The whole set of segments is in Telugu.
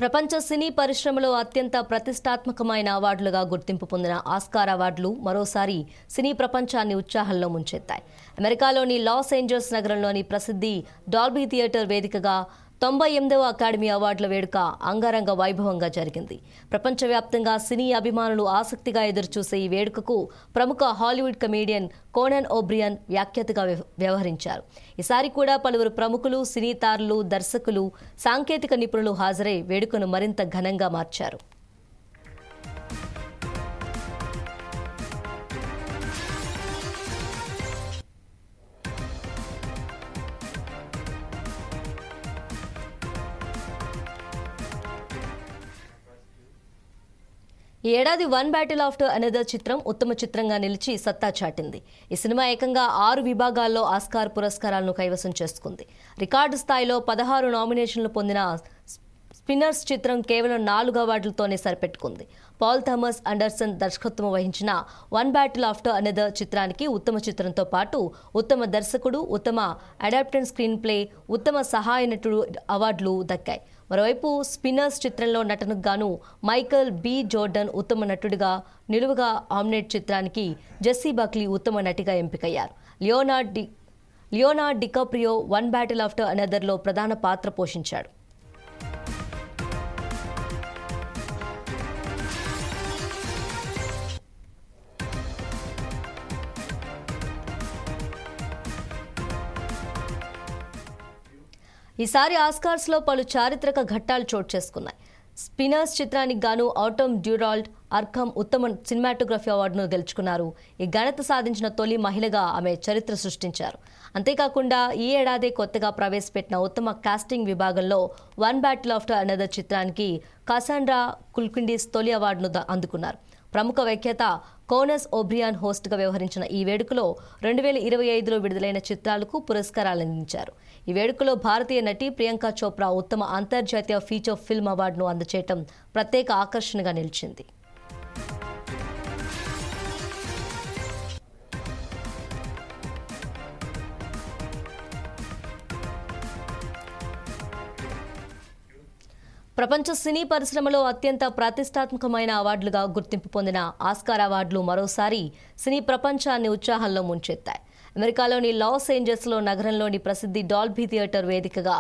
ప్రపంచ సినీ పరిశ్రమలో అత్యంత ప్రతిష్టాత్మకమైన అవార్డులుగా గుర్తింపు పొందిన ఆస్కార్ అవార్డులు మరోసారి సినీ ప్రపంచాన్ని ఉత్సాహంలో ముంచెత్తాయి. అమెరికాలోని లాస్ ఏంజల్స్ నగరంలోని ప్రసిద్ధి డాల్బీ థియేటర్ వేదికగా 98వ అకాడమీ అవార్డుల వేడుక అంగరంగ వైభవంగా జరిగింది. ప్రపంచవ్యాప్తంగా సినీ అభిమానులు ఆసక్తిగా ఎదురుచూసే ఈ వేడుకకు ప్రముఖ హాలీవుడ్ కమేడియన్ కోనన్ ఓబ్రియన్ వ్యాఖ్యాతగా వ్యవహరించారు. ఈసారి కూడా పలువురు ప్రముఖులు, సినీ తారలు, దర్శకులు, సాంకేతిక నిపుణులు హాజరై వేడుకను మరింత ఘనంగా మార్చారు. ఈ ఏడాది వన్ బ్యాటిల్ ఆఫ్టర్ అనదర్ చిత్రం ఉత్తమ చిత్రంగా నిలిచి సత్తా చాటింది. ఈ సినిమా ఏకంగా 6 విభాగాల్లో ఆస్కార్ పురస్కారాలను కైవసం చేసుకుంది. రికార్డు స్థాయిలో 16 నామినేషన్లు పొందిన స్పిన్నర్స్ చిత్రం కేవలం 4 అవార్డులతోనే సరిపెట్టుకుంది. పాల్ థామస్ అండర్సన్ దర్శకత్వం వహించిన వన్ బ్యాటిల్ ఆఫ్టర్ అనదర్ చిత్రానికి ఉత్తమ చిత్రంతో పాటు ఉత్తమ దర్శకుడు, ఉత్తమ అడాప్టెడ్ స్క్రీన్ ప్లే, ఉత్తమ సహాయ నటుడు అవార్డులు దక్కాయి. మరోవైపు స్పిన్నర్స్ చిత్రంలో నటనకు గాను మైకల్ బి జోర్డన్ ఉత్తమ నటుడిగా, నిలువుగా ఆమ్నెట్ చిత్రానికి జెస్సీ బక్లీ ఉత్తమ నటిగా ఎంపికయ్యారు. Leonardo DiCaprio one battle after అనదర్లో ప్రధాన పాత్ర పోషించాడు. ఈసారి ఆస్కార్స్లో పలు చారిత్రక ఘట్టాలు చోటు చేసుకున్నాయి. స్పిన్నర్స్ చిత్రానికి గాను ఆటమ్ డ్యూరాల్డ్ అర్ఖమ్ ఉత్తమ సినిమాటోగ్రఫీ అవార్డును గెలుచుకున్నారు. ఈ ఘనత సాధించిన తొలి మహిళగా ఆమె చరిత్ర సృష్టించారు. అంతేకాకుండా ఈ ఏడాది కొత్తగా ప్రవేశపెట్టిన ఉత్తమ కాస్టింగ్ విభాగంలో వన్ బ్యాటిల్ ఆఫ్టర్ అనదర్ చిత్రానికి కాసాండ్రా కుల్కిండిస్ తొలి అవార్డును అందుకున్నారు. ప్రముఖ వ్యాఖ్యాత కోనన్ ఓబ్రియన్ హోస్ట్గా వ్యవహరించిన ఈ వేడుకలో 2025లో విడుదలైన చిత్రాలకు పురస్కారాలు అందించారు. ఈ వేడుకలో భారతీయ నటి ప్రియాంక చోప్రా ఉత్తమ అంతర్జాతీయ ఫీచర్ ఫిల్మ్ అవార్డును అందజేయడం ప్రత్యేక ఆకర్షణగా నిలిచింది. ప్రపంచ సినీ పరిశ్రమలో అత్యంత ప్రతిష్టాత్మకమైన అవార్డులుగా గుర్తింపు పొందిన ఆస్కార్ అవార్డులు మరోసారి సినీ ప్రపంచాన్ని ఉత్సాహంలో ముంచెత్తాయి. అమెరికాలోని లాస్ ఏంజల్స్లో నగరంలోని ప్రసిద్ధి డాల్బీ థియేటర్ వేదికగా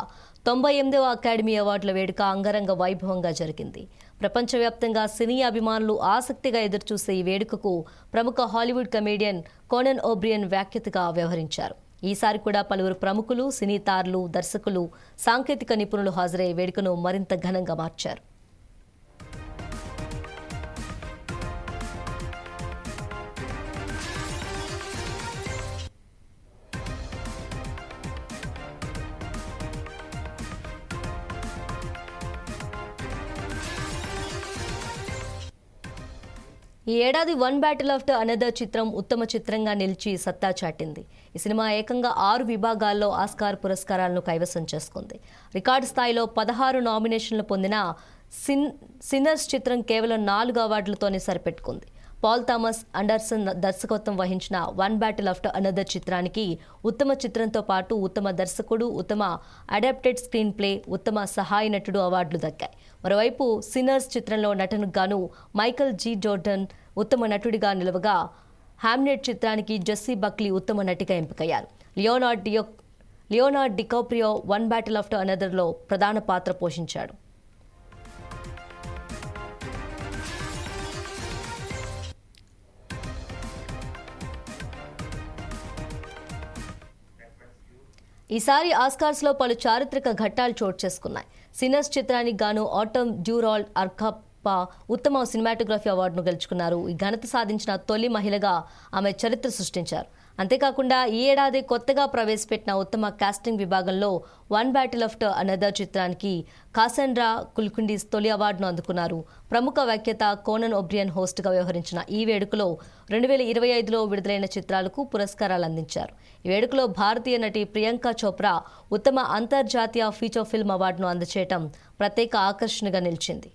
98వ అకాడమీ అవార్డుల వేడుక అంగరంగ వైభవంగా జరిగింది. ప్రపంచవ్యాప్తంగా సినీ అభిమానులు ఆసక్తిగా ఎదురుచూసే ఈ వేడుకకు ప్రముఖ హాలీవుడ్ కమేడియన్ కోనన్ ఓబ్రియన్ వ్యాఖ్యాతగా వ్యవహరించారు. ఈసారి కూడా పలువురు ప్రముఖులు, సినీ తారలు, దర్శకులు, సాంకేతిక నిపుణులు హాజరై వేడుకను మరింత ఘనంగా మార్చారు. ఈ ఏడాది వన్ బ్యాటిల్ ఆఫ్టర్ అనదర్ చిత్రం ఉత్తమ చిత్రంగా నిలిచి సత్తా చాటింది. ఈ సినిమా ఏకంగా 6 విభాగాల్లో ఆస్కార్ పురస్కారాలను కైవసం చేసుకుంది. రికార్డు స్థాయిలో 16 నామినేషన్లు పొందిన సిన్నర్స్ చిత్రం కేవలం 4 అవార్డులతోనే సరిపెట్టుకుంది. పాల్ థామస్ అండర్సన్ దర్శకత్వం వహించిన వన్ బ్యాటిల్ ఆఫ్టర్ అనదర్ చిత్రానికి ఉత్తమ చిత్రంతో పాటు ఉత్తమ దర్శకుడు, ఉత్తమ అడాప్టెడ్ స్క్రీన్ ప్లే, ఉత్తమ సహాయ నటుడు అవార్డులు దక్కాయి. మరోవైపు సిన్నర్స్ చిత్రంలో నటనకు గాను మైకల్ జి జోర్డన్ ఉత్తమ నటుడిగా నిలువగా, హామ్నెట్ చిత్రానికి జెస్సీ బక్లీ ఉత్తమ నటిగా ఎంపికయ్యారు. Leonardo DiCaprio one battle after అనదర్లో ప్రధాన పాత్ర పోషించాడు. ఈసారి ఆస్కార్స్లో పలు చారిత్రక ఘట్టాలు చోటు చేసుకున్నాయి. సిన్నర్స్ చిత్రానికి గాను ఆటమ్ డ్యూరాల్డ్ అర్ఖమ్ ఉత్తమ సినిమాటోగ్రఫీ అవార్డును గెలుచుకున్నారు. ఈ ఘనత సాధించిన తొలి మహిళగా ఆమె చరిత్ర సృష్టించారు. అంతేకాకుండా ఈ ఏడాది కొత్తగా ప్రవేశపెట్టిన ఉత్తమ కాస్టింగ్ విభాగంలో వన్ బ్యాటిల్ ఆఫ్టర్ అనదర్ చిత్రానికి కాసాండ్రా కుల్కిండిస్ తొలి అవార్డును అందుకున్నారు. ప్రముఖ వ్యాఖ్యాత కోనన్ ఓబ్రియన్ హోస్ట్గా వ్యవహరించిన ఈ వేడుకలో 2025లో విడుదలైన చిత్రాలకు పురస్కారాలు అందించారు. ఈ వేడుకలో భారతీయ నటి ప్రియాంక చోప్రా ఉత్తమ అంతర్జాతీయ ఫీచర్ ఫిల్మ్ అవార్డును అందజేయడం ప్రత్యేక ఆకర్షణగా నిలిచింది.